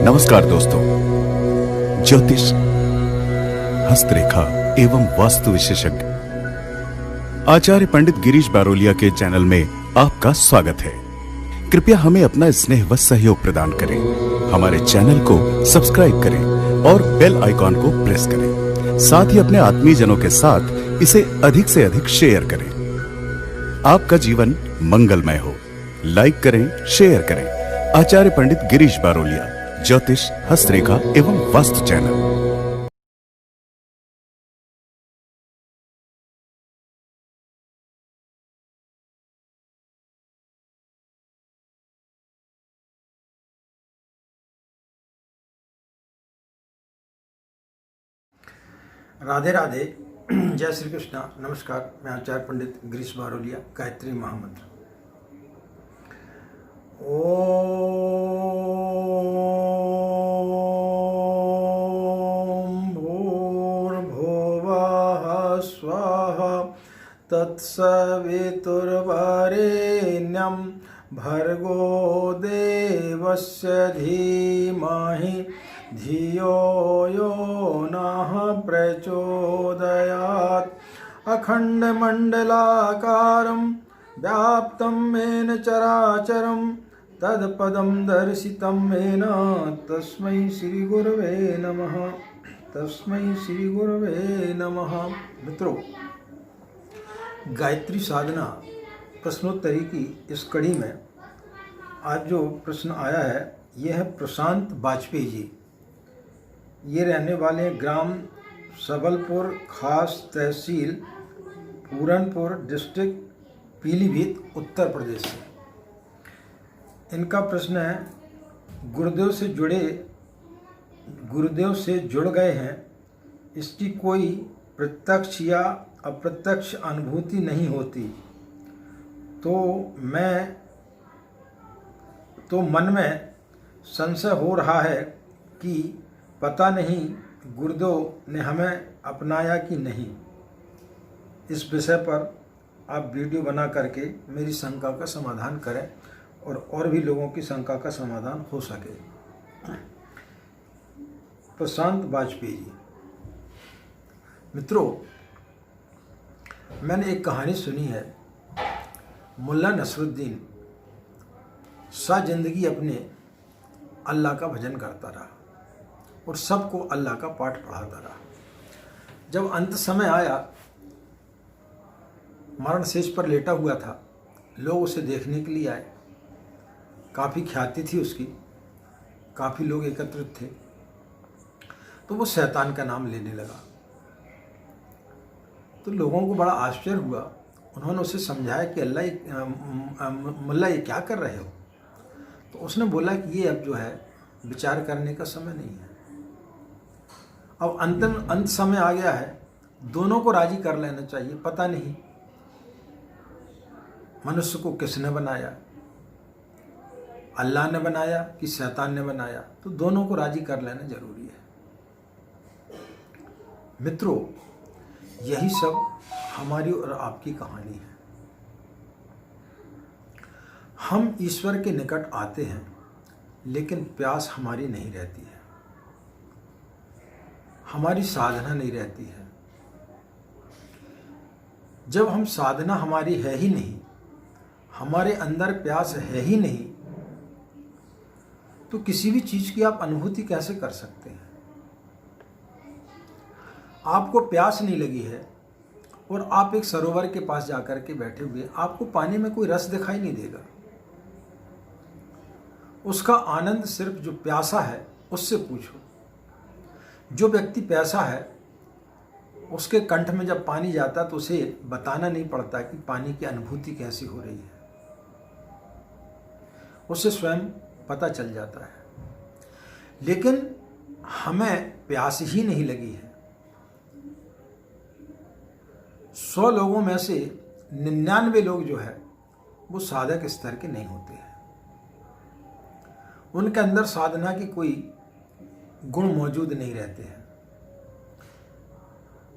नमस्कार दोस्तों, ज्योतिष, हस्तरेखा एवं वास्तु विशेषज्ञ आचार्य पंडित गिरीश बारोलिया के चैनल में आपका स्वागत है। कृपया हमें अपना स्नेह व सहयोग प्रदान करें। हमारे चैनल को सब्सक्राइब करें और बेल आइकॉन को प्रेस करें। साथ ही अपने आत्मीयजनों के साथ इसे अधिक से अधिक शेयर करें। आपका जीवन मंगलमय हो। लाइक करें, शेयर करें। आचार्य पंडित गिरीश बारोलिया, ज्योतिष, हस्तरेखा एवं वास्तु चैनल। राधे राधे। जय श्री कृष्णा। नमस्कार, मैं आचार्य पंडित गिरीश बारोलिया। गायत्री महामंत्र। ओम भूर्भुवः स्वः तत्सवितुर्वरेण्यं भर्गो देवस्य धीमहि धियो यो नः प्रचोदयात्। अखण्डमण्डलाकारं व्याप्तं येन चराचरं तत्पदं दर्शितं येन तस्मै श्रीगुरवे नमः। तस्मै श्रीगुरवे नमः। मित्रों, गायत्री साधना प्रश्नोत्तरी की इस कड़ी में आज जो प्रश्न आया है, यह है प्रशांत वाजपेयी जी। ये रहने वाले ग्राम सबलपुर, खास तहसील पूरनपुर, डिस्ट्रिक्ट पीलीभीत, उत्तर प्रदेश से। इनका प्रश्न है, गुरुदेव से जुड़ गए हैं, इसकी कोई प्रत्यक्ष या अप्रत्यक्ष अनुभूति नहीं होती, तो मन में संशय हो रहा है कि पता नहीं गुरुदेव ने हमें अपनाया कि नहीं। इस विषय पर आप वीडियो बना करके मेरी शंका का समाधान करें और भी लोगों की शंका का समाधान हो सके। प्रशांत वाजपेयी जी। मित्रों, मैंने एक कहानी सुनी है। मुल्ला नसरुद्दीन सा जिंदगी अपने अल्लाह का भजन करता रहा और सबको अल्लाह का पाठ पढ़ाता रहा। जब अंत समय आया, मरण शेष पर लेटा हुआ था, लोग उसे देखने के लिए आए। काफ़ी ख्याति थी उसकी, काफ़ी लोग एकत्रित थे। तो वो शैतान का नाम लेने लगा। तो लोगों को बड़ा आश्चर्य हुआ। उन्होंने उसे समझाया कि मुल्ला ये क्या कर रहे हो। तो उसने बोला कि ये अब जो है विचार करने का समय नहीं है। अब अंत समय आ गया है, दोनों को राजी कर लेना चाहिए। पता नहीं मनुष्य को किसने बनाया, अल्लाह ने बनाया कि शैतान ने बनाया, तो दोनों को राजी कर लेना जरूरी है। मित्रों, यही सब हमारी और आपकी कहानी है। हम ईश्वर के निकट आते हैं, लेकिन प्यास हमारी नहीं रहती है, हमारी साधना नहीं रहती है। जब हम साधना हमारी है ही नहीं, हमारे अंदर प्यास है ही नहीं, तो किसी भी चीज की आप अनुभूति कैसे कर सकते हैं। आपको प्यास नहीं लगी है और आप एक सरोवर के पास जाकर के बैठे हुए, आपको पानी में कोई रस दिखाई नहीं देगा। उसका आनंद सिर्फ जो प्यासा है उससे पूछो। जो व्यक्ति प्यासा है, उसके कंठ में जब पानी जाता तो उसे बताना नहीं पड़ता कि पानी की अनुभूति कैसी हो रही है, उसे स्वयं पता चल जाता है। लेकिन हमें प्यास ही नहीं लगी है। 100 लोगों में से 99 लोग जो है वो साधक स्तर के नहीं होते हैं। उनके अंदर साधना की कोई गुण मौजूद नहीं रहते हैं।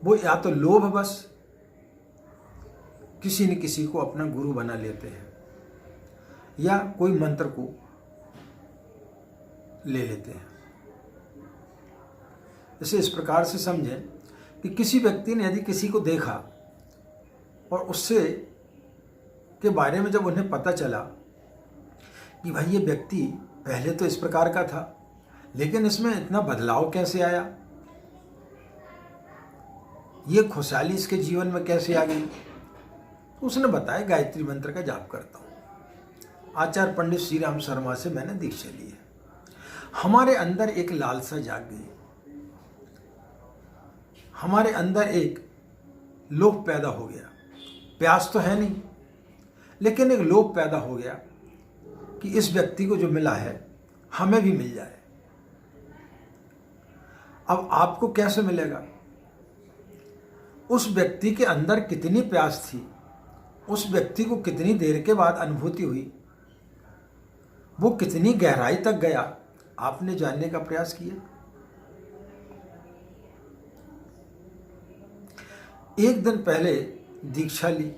वो या तो लोभवश किसी न किसी को अपना गुरु बना लेते हैं, या कोई मंत्र को ले लेते हैं। इसे इस प्रकार से समझें कि किसी व्यक्ति ने यदि किसी को देखा और उससे के बारे में जब उन्हें पता चला कि भाई ये व्यक्ति पहले तो इस प्रकार का था, लेकिन इसमें इतना बदलाव कैसे आया, ये खुशहाली इसके जीवन में कैसे आ गई, तो उसने बताया गायत्री मंत्र का जाप करता हूँ। आचार्य पंडित श्री राम शर्मा से मैंने दीक्षा ली है। हमारे अंदर एक लालसा जाग गई, हमारे अंदर एक लोभ पैदा हो गया। प्यास तो है नहीं, लेकिन एक लोभ पैदा हो गया कि इस व्यक्ति को जो मिला है हमें भी मिल जाए। अब आपको कैसे मिलेगा? उस व्यक्ति के अंदर कितनी प्यास थी, उस व्यक्ति को कितनी देर के बाद अनुभूति हुई, वो कितनी गहराई तक गया, आपने जानने का प्रयास किया? एक दिन पहले दीक्षा ली,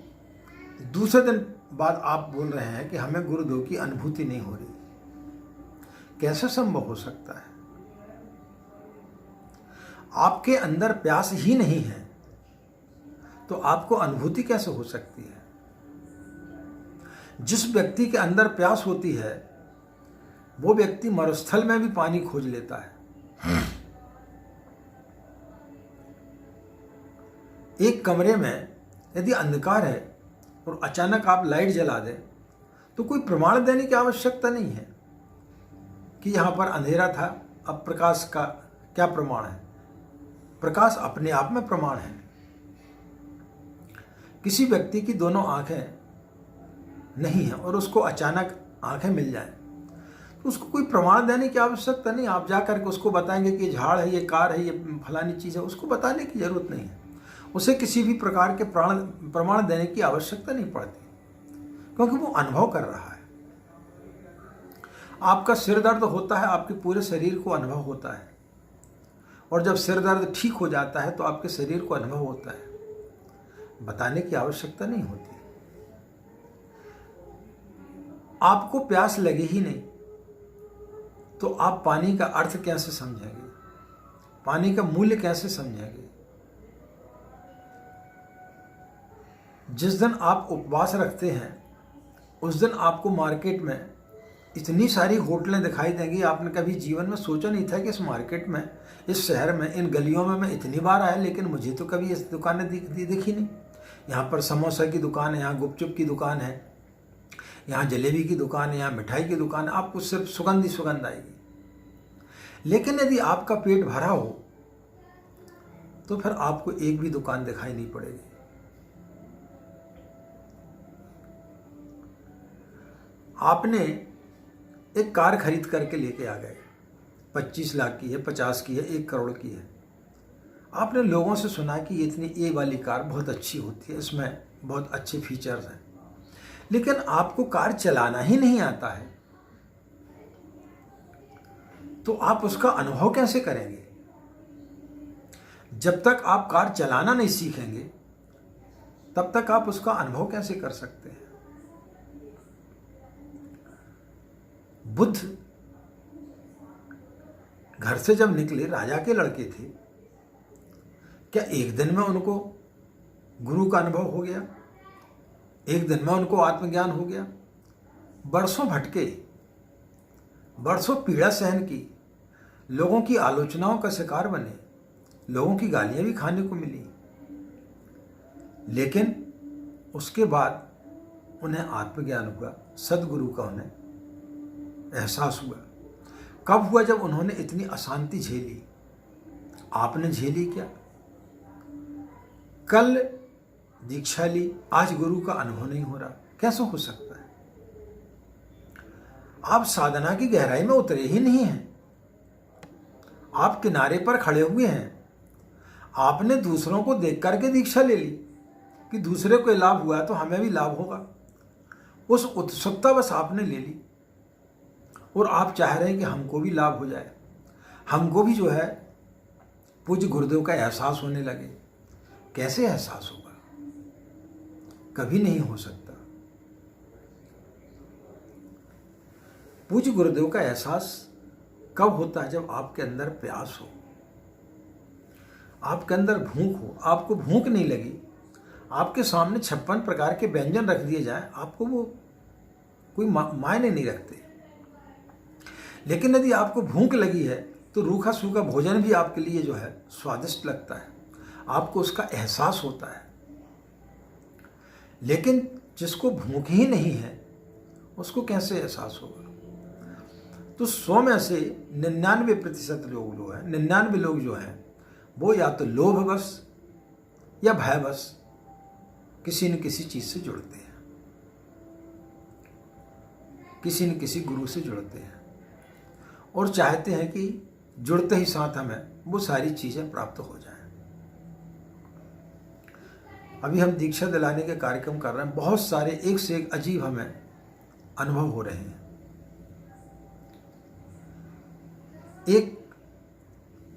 दूसरे दिन बाद आप बोल रहे हैं कि हमें गुरुदेव की अनुभूति नहीं हो रही। कैसे संभव हो सकता है? आपके अंदर प्यास ही नहीं है तो आपको अनुभूति कैसे हो सकती है? जिस व्यक्ति के अंदर प्यास होती है वो व्यक्ति मरुस्थल में भी पानी खोज लेता है। एक कमरे में यदि अंधकार है और अचानक आप लाइट जला दें तो कोई प्रमाण देने की आवश्यकता नहीं है कि यहाँ पर अंधेरा था, अब प्रकाश का क्या प्रमाण है? प्रकाश अपने आप में प्रमाण है। किसी व्यक्ति की दोनों आंखें नहीं है और उसको अचानक आंखें मिल जाएं तो उसको कोई प्रमाण देने की आवश्यकता नहीं। आप जा करके उसको बताएंगे कि ये झाड़ है, ये कार है, ये फलानी चीज़ है, उसको बताने की जरूरत नहीं है। उसे किसी भी प्रकार के प्रमाण देने की आवश्यकता नहीं पड़ती, क्योंकि वो अनुभव कर रहा है। आपका सिर दर्द होता है, आपके पूरे शरीर को अनुभव होता है, और जब सिर दर्द ठीक हो जाता है तो आपके शरीर को अनुभव होता है। बताने की आवश्यकता नहीं होती। आपको प्यास लगी ही नहीं तो आप पानी का अर्थ कैसे समझेंगे? पानी का मूल्य कैसे समझेंगे? जिस दिन आप उपवास रखते हैं उस दिन आपको मार्केट में इतनी सारी होटलें दिखाई देंगी, आपने कभी जीवन में सोचा नहीं था कि इस मार्केट में, इस शहर में, इन गलियों में मैं इतनी बार आया लेकिन मुझे तो कभी इस दुकानें दिखी नहीं। यहाँ पर समोसा की दुकान है, यहाँ गुपचुप की दुकान है, यहाँ जलेबी की दुकान है, यहाँ मिठाई की दुकान है, आपको सिर्फ सुगंध ही सुगंध आएगी। लेकिन यदि आपका पेट भरा हो तो फिर आपको एक भी दुकान दिखाई नहीं पड़ेगी। आपने एक कार खरीद करके लेके आ गए, 25 लाख की है, 50 की है, 1 करोड़ की है। आपने लोगों से सुना कि ये वाली कार बहुत अच्छी होती है, इसमें बहुत अच्छे फीचर्स हैं, लेकिन आपको कार चलाना ही नहीं आता है तो आप उसका अनुभव कैसे करेंगे? जब तक आप कार चलाना नहीं सीखेंगे तब तक आप उसका अनुभव कैसे कर सकते हैं? बुद्ध घर से जब निकले, राजा के लड़के थे, क्या एक दिन में उनको गुरु का अनुभव हो गया? एक दिन में उनको आत्मज्ञान हो गया? बरसों भटके, बरसों पीड़ा सहन की, लोगों की आलोचनाओं का शिकार बने, लोगों की गालियां भी खाने को मिली, लेकिन उसके बाद उन्हें आत्मज्ञान हुआ, सदगुरु का उन्हें एहसास हुआ। कब हुआ? जब उन्होंने इतनी अशांति झेली। आपने झेली क्या? कल दीक्षा ली, आज गुरु का अनुभव नहीं हो रहा, कैसे हो सकता है? आप साधना की गहराई में उतरे ही नहीं हैं, आप किनारे पर खड़े हुए हैं। आपने दूसरों को देख करके दीक्षा ले ली कि दूसरे को लाभ हुआ तो हमें भी लाभ होगा, उस उत्सुकता बस आपने ले ली, और आप चाह रहे हैं कि हमको भी लाभ हो जाए, हमको भी जो है पूज्य गुरुदेव का एहसास होने लगे। कैसे एहसास होगा? कभी नहीं हो सकता। पूज्य गुरुदेव का एहसास कब होता है? जब आपके अंदर प्यास हो, आपके अंदर भूख हो, आपको भूख नहीं लगी, आपके सामने 56 प्रकार के व्यंजन रख दिए जाए, आपको वो कोई मायने नहीं रखते। लेकिन यदि आपको भूख लगी है तो रूखा सूखा भोजन भी आपके लिए जो है स्वादिष्ट लगता है, आपको उसका एहसास होता है। लेकिन जिसको भूख ही नहीं है उसको कैसे एहसास होगा? तो 100 में से 99% लोग जो है, 99 लोग जो हैं वो या तो लोभवश या भयवश किसी न किसी चीज से जुड़ते हैं, किसी न किसी गुरु से जुड़ते हैं और चाहते हैं कि जुड़ते ही साथ हमें वो सारी चीजें प्राप्त हो जाएं। अभी हम दीक्षा दिलाने के कार्यक्रम कर रहे हैं, बहुत सारे एक से एक अजीब हमें अनुभव हो रहे हैं। एक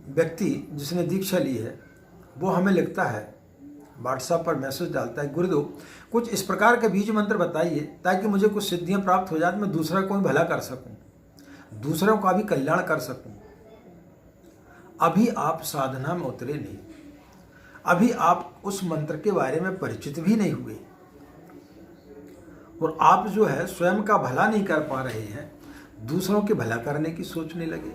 व्यक्ति जिसने दीक्षा ली है वो हमें लिखता है, व्हाट्सएप पर मैसेज डालता है, गुरुदेव कुछ इस प्रकार के बीज मंत्र बताइए ताकि मुझे कुछ सिद्धियां प्राप्त हो जाए, मैं दूसरा कोई भला कर सकूं, दूसरों का भी कल्याण कर सकूं। अभी आप साधना में उतरे नहीं, अभी आप उस मंत्र के बारे में परिचित भी नहीं हुए और आप जो है स्वयं का भला नहीं कर पा रहे हैं, दूसरों के भला करने की सोचने लगे।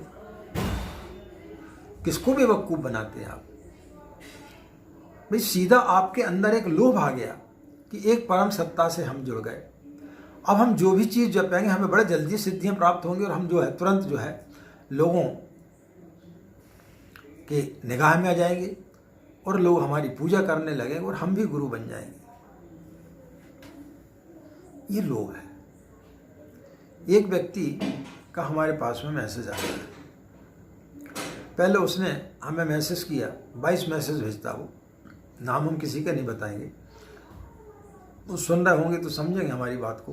किसको बेवकूफ बनाते हैं आप? भाई सीधा आपके अंदर एक लोभ आ गया कि एक परम सत्ता से हम जुड़ गए, अब हम जो भी चीज़ जपेंगे हमें बड़े जल्दी सिद्धियां प्राप्त होंगी और हम जो है तुरंत जो है लोगों के निगाह में आ जाएंगे और लोग हमारी पूजा करने लगेंगे और हम भी गुरु बन जाएंगे। ये लोभ है। एक व्यक्ति का हमारे पास में मैसेज आया है, पहले उसने हमें मैसेज किया, 22 मैसेज भेजता, वो नाम हम किसी का नहीं बताएंगे, वो सुन रहे होंगे तो समझेंगे हमारी बात को,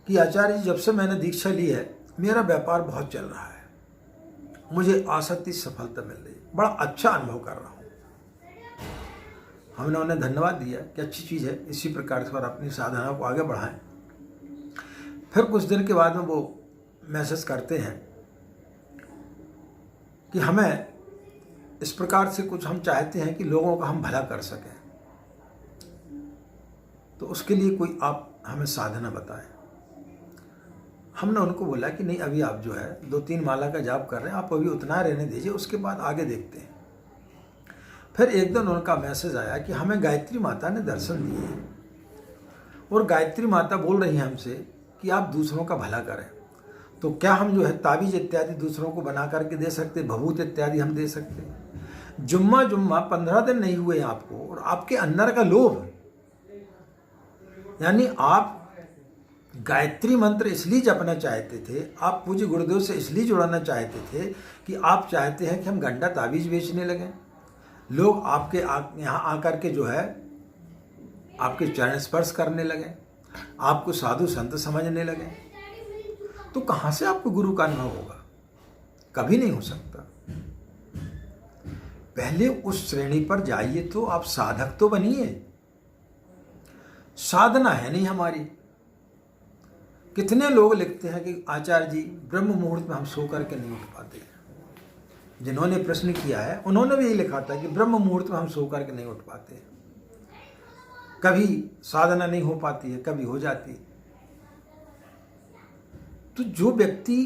कि आचार्य जी जब से मैंने दीक्षा ली है मेरा व्यापार बहुत चल रहा है, मुझे आसक्ति सफलता मिल रही है, बड़ा अच्छा अनुभव कर रहा हूँ। हमने उन्हें धन्यवाद दिया कि अच्छी चीज़ है, इसी प्रकार से और अपनी साधना को आगे बढ़ाएं। फिर कुछ दिन के बाद में वो मैसेज करते हैं कि हमें इस प्रकार से कुछ हम चाहते हैं कि लोगों का हम भला कर सकें, तो उसके लिए कोई आप हमें साधना बताएं। हमने उनको बोला कि नहीं, अभी आप जो है 2-3 माला का जाप कर रहे हैं, आप अभी उतना रहने दीजिए, उसके बाद आगे देखते हैं। फिर एक दिन उनका मैसेज आया कि हमें गायत्री माता ने दर्शन दिए हैं और गायत्री माता बोल रही है हमसे कि आप दूसरों का भला करें। तो क्या हम जो है ताबीज इत्यादि दूसरों को बना करके दे सकते, भभूत इत्यादि हम दे सकते? जुम्मा 15 दिन नहीं हुए आपको और आपके अंदर का लोभ, यानी आप गायत्री मंत्र इसलिए जपना चाहते थे, आप पूज्य गुरुदेव से इसलिए जुड़ना चाहते थे कि आप चाहते हैं कि हम गंडा ताबीज बेचने लगें, लोग आपके यहाँ आकर के जो है आपके चरण स्पर्श करने लगें, आपको साधु संत समझने लगें, तो कहाँ से आपको गुरु का अनुभव होगा? कभी नहीं हो सकता। पहले उस श्रेणी पर जाइए, तो आप साधक तो बनिए। साधना है नहीं हमारी। कितने लोग लिखते हैं कि आचार्य जी ब्रह्म मुहूर्त में हम सो करके नहीं उठ पाते। जिन्होंने प्रश्न किया है उन्होंने भी यही लिखा था कि ब्रह्म मुहूर्त में हम सो करके नहीं उठ पाते, कभी साधना नहीं हो पाती है, कभी हो जाती है। तो जो व्यक्ति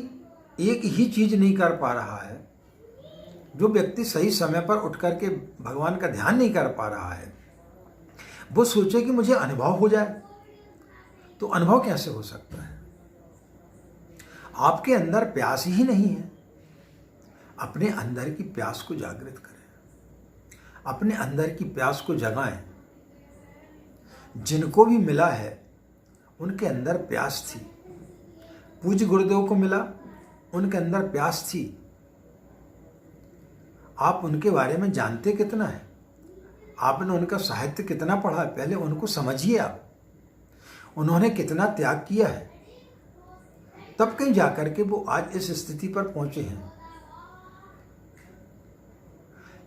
एक ही चीज नहीं कर पा रहा है, जो व्यक्ति सही समय पर उठ करके भगवान का ध्यान नहीं कर पा रहा है, वो सोचे कि मुझे अनुभव हो जाए, तो अनुभव कैसे हो सकता है? आपके अंदर प्यास ही नहीं है। अपने अंदर की प्यास को जागृत करें, अपने अंदर की प्यास को जगाएं। जिनको भी मिला है उनके अंदर प्यास थी। पूज्य गुरुदेव को मिला, उनके अंदर प्यास थी। आप उनके बारे में जानते कितना है? आपने उनका साहित्य कितना पढ़ा है? पहले उनको समझिए आप, उन्होंने कितना त्याग किया है, तब कहीं जाकर के वो आज इस स्थिति पर पहुंचे हैं।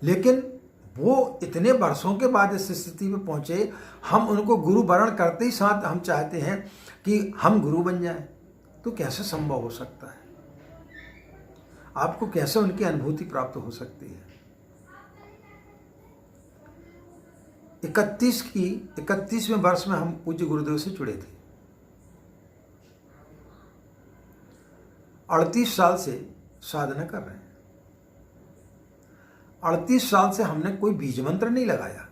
लेकिन वो इतने वर्षों के बाद इस स्थिति में पहुंचे, हम उनको गुरु वरण करते ही साथ हम चाहते हैं कि हम गुरु बन जाएं, तो कैसे संभव हो सकता है? आपको कैसे उनकी अनुभूति प्राप्त हो सकती है? 31वें वर्ष में हम पूज्य गुरुदेव से जुड़े थे। 38 साल से साधना कर रहे हैं। 38 साल से हमने कोई बीज मंत्र नहीं लगाया।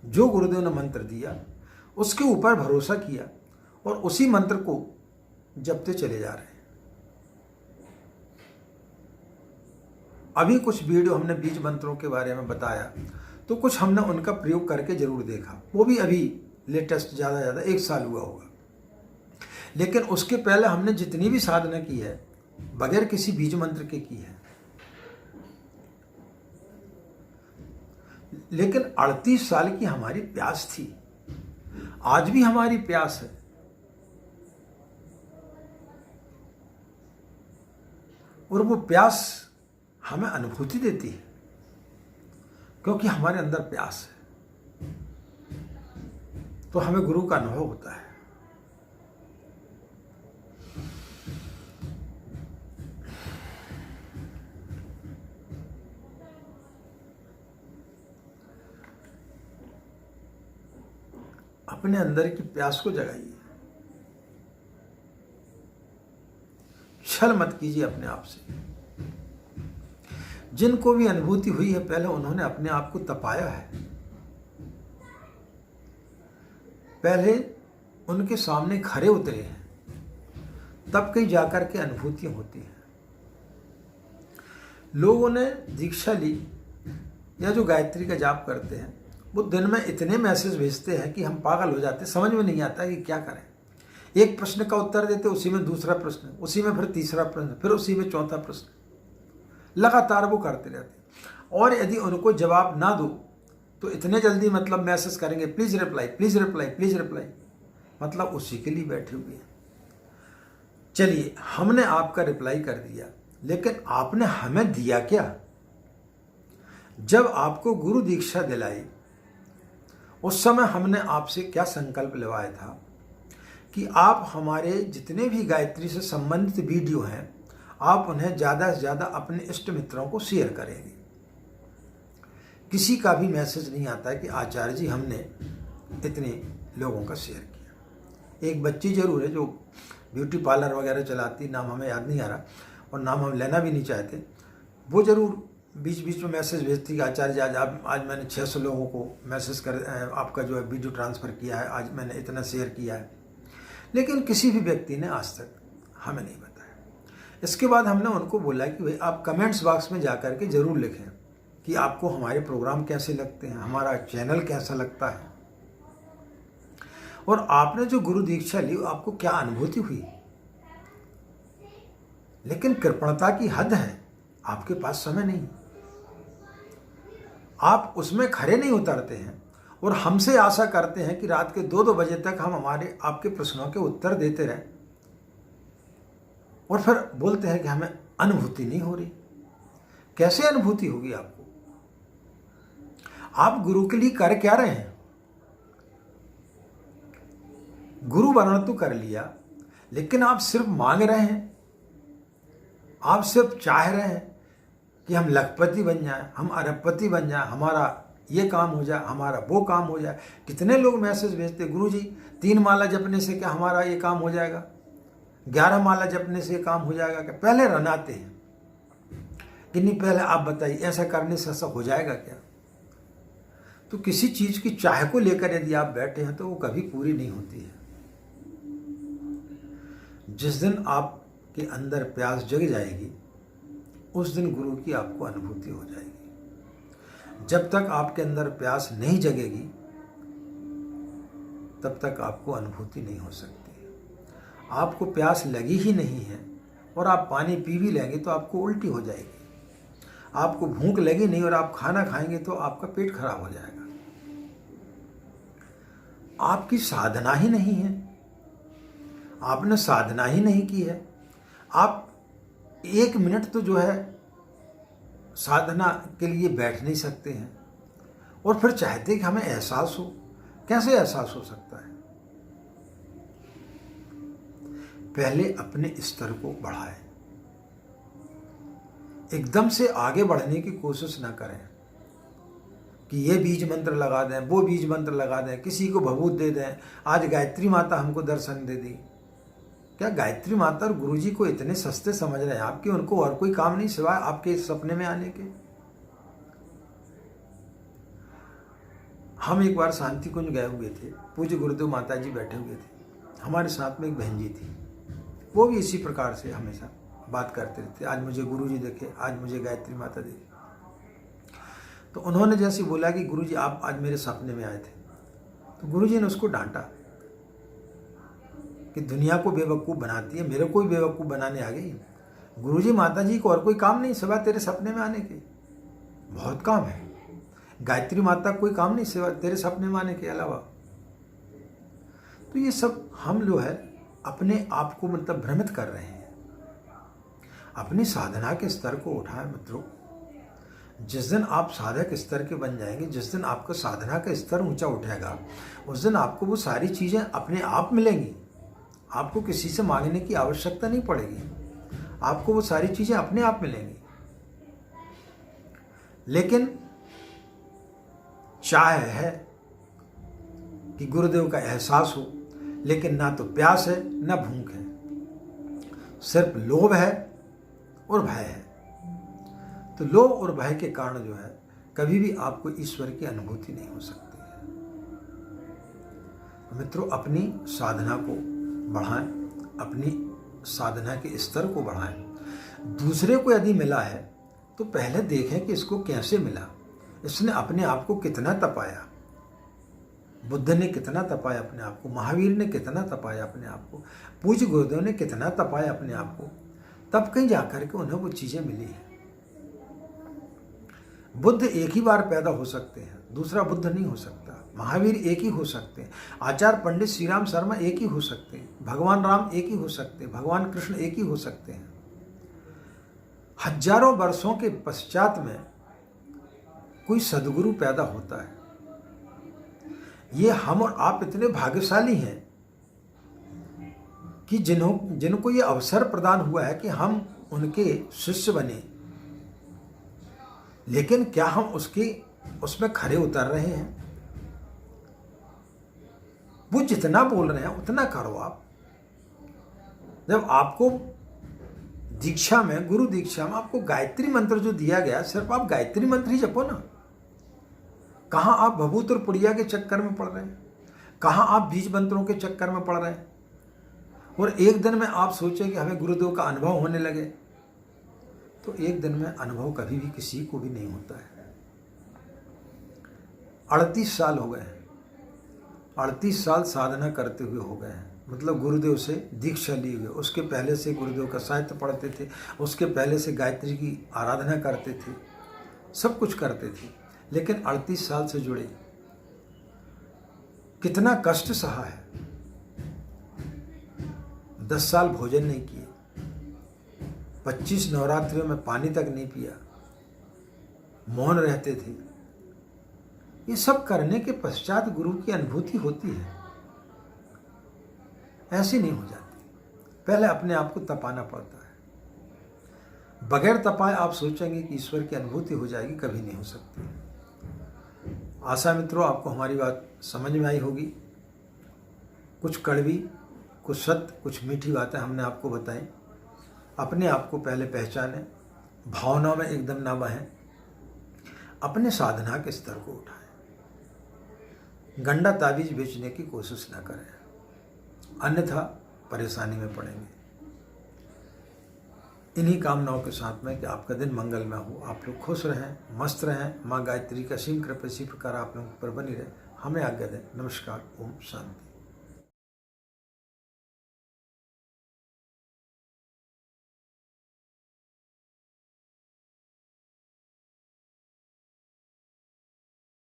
जो गुरुदेव ने मंत्र दिया उसके ऊपर भरोसा किया और उसी मंत्र को जपते चले जा रहे हैं। अभी कुछ वीडियो हमने बीज मंत्रों के बारे में बताया, तो कुछ हमने उनका प्रयोग करके जरूर देखा। वो भी अभी लेटेस्ट ज़्यादा 1 साल हुआ होगा। लेकिन उसके पहले हमने जितनी भी साधना की है बगैर किसी बीज मंत्र के की है। लेकिन 38 साल की हमारी प्यास थी, आज भी हमारी प्यास है। और वो प्यास हमें अनुभूति देती है, क्योंकि हमारे अंदर प्यास है तो हमें गुरु का अनुभव होता है। अपने अंदर की प्यास को जगाइए, छल मत कीजिए अपने आप से। जिनको भी अनुभूति हुई है पहले उन्होंने अपने आप को तपाया है, पहले उनके सामने खरे उतरे हैं, तब कहीं जाकर के अनुभूतियां होती हैं। लोगों ने दीक्षा ली या जो गायत्री का जाप करते हैं वो दिन में इतने मैसेज भेजते हैं कि हम पागल हो जाते हैं, समझ में नहीं आता कि क्या करें। एक प्रश्न का उत्तर देते, उसी में दूसरा प्रश्न, उसी में फिर तीसरा प्रश्न, फिर उसी में चौथा प्रश्न, लगातार वो करते रहते। और यदि उनको जवाब ना दो तो इतने जल्दी मतलब मैसेज करेंगे, please reply, please reply, please reply, मतलब उसी के लिए बैठे हुए हैं। चलिए, हमने आपका रिप्लाई कर दिया, लेकिन आपने हमें दिया क्या? जब आपको गुरु दीक्षा दिलाई उस समय हमने आपसे क्या संकल्प लेवाया था कि आप हमारे जितने भी गायत्री से संबंधित वीडियो हैं आप उन्हें ज़्यादा से ज़्यादा अपने इष्ट मित्रों को शेयर करेंगे। किसी का भी मैसेज नहीं आता है कि आचार्य जी हमने इतने लोगों का शेयर किया। एक बच्ची जरूर है जो ब्यूटी पार्लर वगैरह चलाती, नाम हमें याद नहीं आ रहा और नाम हम लेना भी नहीं चाहते, वो जरूर बीच बीच में मैसेज भेजती कि आचार्य जी आज मैंने 600 लोगों को मैसेज कर आपका जो है वीडियो ट्रांसफ़र किया है, आज मैंने इतना शेयर किया है। लेकिन किसी भी व्यक्ति ने आज तक हमें नहीं बताया। इसके बाद हमने उनको बोला कि भाई आप कमेंट्स बॉक्स में जाकर के ज़रूर लिखें कि आपको हमारे प्रोग्राम कैसे लगते हैं, हमारा चैनल कैसा लगता है, और आपने जो गुरु दीक्षा ली आपको क्या अनुभूति हुई। लेकिन कृपणता की हद है, आपके पास समय नहीं, आप उसमें खरे नहीं उतरते हैं और हमसे आशा करते हैं कि रात के 2-2 बजे तक हम आपके प्रश्नों के उत्तर देते रहें और फिर बोलते हैं कि हमें अनुभूति नहीं हो रही। कैसे अनुभूति होगी आपको? आप गुरु के लिए कर क्या रहे हैं? गुरु वर्ण तो कर लिया, लेकिन आप सिर्फ मांग रहे हैं, आप सिर्फ चाह रहे हैं कि हम लखपति बन जाएं, हम अरबपति बन जाएं, हमारा ये काम हो जाए, हमारा वो काम हो जाए। कितने लोग मैसेज भेजते, गुरुजी 3 माला जपने से क्या हमारा ये काम हो जाएगा, 11 माला जपने से ये काम हो जाएगा क्या? पहले रनाते हैं कि नहीं, पहले आप बताइए ऐसा करने से ऐसा हो जाएगा क्या? तो किसी चीज़ की चाह को लेकर यदि आप बैठे हैं तो वो कभी पूरी नहीं होती है। जिस दिन आपके अंदर प्यास जग जाएगी उस दिन गुरु की आपको अनुभूति हो जाएगी। जब तक आपके अंदर प्यास नहीं जगेगी तब तक आपको अनुभूति नहीं हो सकती। आपको प्यास लगी ही नहीं है और आप पानी पी भी लेंगे तो आपको उल्टी हो जाएगी। आपको भूख लगी नहीं और आप खाना खाएंगे तो आपका पेट खराब हो जाएगा। आपकी साधना ही नहीं है, आपने साधना ही नहीं की है। आप 1 मिनट तो जो है साधना के लिए बैठ नहीं सकते हैं और फिर चाहते कि हमें एहसास हो। कैसे एहसास हो सकता है? पहले अपने स्तर को बढ़ाएं, एकदम से आगे बढ़ने की कोशिश ना करें। कि ये बीज मंत्र लगा दें, वो बीज मंत्र लगा दें, किसी को भभूत दे दें। आज गायत्री माता हमको दर्शन दे दी। क्या गायत्री माता और गुरुजी को इतने सस्ते समझ रहे हैं आप कि उनको और कोई काम नहीं सिवाय आपके सपने में आने के? हम एक बार शांति कुंज गए हुए थे, पूज्य गुरुदेव माता जी बैठे हुए थे, हमारे साथ में एक बहन जी थी। वो भी इसी प्रकार से हमेशा बात करते रहते, आज मुझे गुरुजी देखे, आज मुझे गायत्री माता देखे। तो उन्होंने जैसे बोला कि गुरुजी आप आज मेरे सपने में आए थे, तो गुरुजी ने उसको डांटा कि दुनिया को बेवकूफ़ बनाती है, मेरे को भी बेवकूफ़ बनाने आ गई। गुरुजी माता जी को और कोई काम नहीं सिवाय तेरे सपने में आने के। बहुत काम है, गायत्री माता कोई काम नहीं सिवाय तेरे सपने में आने के अलावा। तो ये सब हम जो है अपने आप को मतलब भ्रमित कर रहे हैं। अपनी साधना के स्तर को उठाएं मित्रों। जिस दिन आप साधक स्तर के बन जाएंगे, जिस दिन आपका साधना का स्तर ऊंचा उठेगा, उस दिन आपको वो सारी चीज़ें अपने आप मिलेंगी। आपको किसी से मांगने की आवश्यकता नहीं पड़ेगी, आपको वो सारी चीज़ें अपने आप मिलेंगी। लेकिन चाह है कि गुरुदेव का एहसास हो, लेकिन ना तो प्यास है ना भूख है, सिर्फ लोभ है और भय है। तो लोभ और भय के कारण जो है कभी भी आपको ईश्वर की अनुभूति नहीं हो सकती है। मित्रों, अपनी साधना को बढ़ाएं, अपनी साधना के स्तर को बढ़ाएं। दूसरे को यदि मिला है तो पहले देखें कि इसको कैसे मिला, इसने अपने आप को कितना तपाया। बुद्ध ने कितना तपाया अपने आप को, महावीर ने कितना तपाया अपने आप को, पूज्य गुरुदेव ने कितना तपाया अपने आप को, तब कहीं जाकर के उन्हें वो चीज़ें मिली हैं। बुद्ध एक ही बार पैदा हो सकते हैं, दूसरा बुद्ध नहीं हो सकता। महावीर एक ही हो सकते हैं, आचार्य पंडित श्री राम शर्मा एक ही हो सकते हैं, भगवान राम एक ही हो सकते हैं, भगवान कृष्ण एक ही हो सकते हैं। हजारों वर्षों के पश्चात में कोई सदगुरु पैदा होता है। ये हम और आप इतने भाग्यशाली हैं कि जिनको ये अवसर प्रदान हुआ है कि हम उनके शिष्य बने। लेकिन क्या हम उसमें खरे उतर रहे हैं? वो जितना बोल रहे हैं उतना करो आप। जब आपको दीक्षा में, गुरु दीक्षा में आपको गायत्री मंत्र जो दिया गया, सिर्फ आप गायत्री मंत्र ही जपो ना। कहाँ आप भभूत और पुड़िया के चक्कर में पड़ रहे हैं, कहाँ आप बीज मंत्रों के चक्कर में पड़ रहे हैं। और एक दिन में आप सोचें कि हमें गुरुदेव का अनुभव होने लगे, तो एक दिन में अनुभव कभी भी किसी को भी नहीं होता है। 38 साल हो गए हैं, 38 साल साधना करते हुए हो गए हैं। मतलब गुरुदेव से दीक्षा ली हुई। उसके पहले से गुरुदेव का साहित्य पढ़ते थे, उसके पहले से गायत्री की आराधना करते थे, सब कुछ करते थे। लेकिन 38 साल से जुड़े, कितना कष्ट सहा है। 10 साल भोजन नहीं किए, 25 नवरात्रियों में पानी तक नहीं पिया, मौन रहते थे। ये सब करने के पश्चात गुरु की अनुभूति होती है, ऐसी नहीं हो जाती। पहले अपने आप को तपाना पड़ता है। बगैर तपाए आप सोचेंगे कि ईश्वर की अनुभूति हो जाएगी, कभी नहीं हो सकती। आशा मित्रों आपको हमारी बात समझ में आई होगी। कुछ कड़वी, कुछ सत्य, कुछ मीठी बातें हमने आपको बताई। अपने आप को पहले पहचानें, भावनाओं में एकदम ना बहें, अपने साधना के स्तर को उठाएं। गंडा ताबीज बेचने की कोशिश ना करें, अन्यथा परेशानी में पड़ेंगे। इन्हीं कामनाओं के साथ में कि आपका दिन मंगलमय हो, आप लोग खुश रहें, मस्त रहें। माँ गायत्री का असीम कृपा इसी प्रकार आप लोगों पर बनी रहे। हमें आज्ञा दें। नमस्कार। ओम शांति।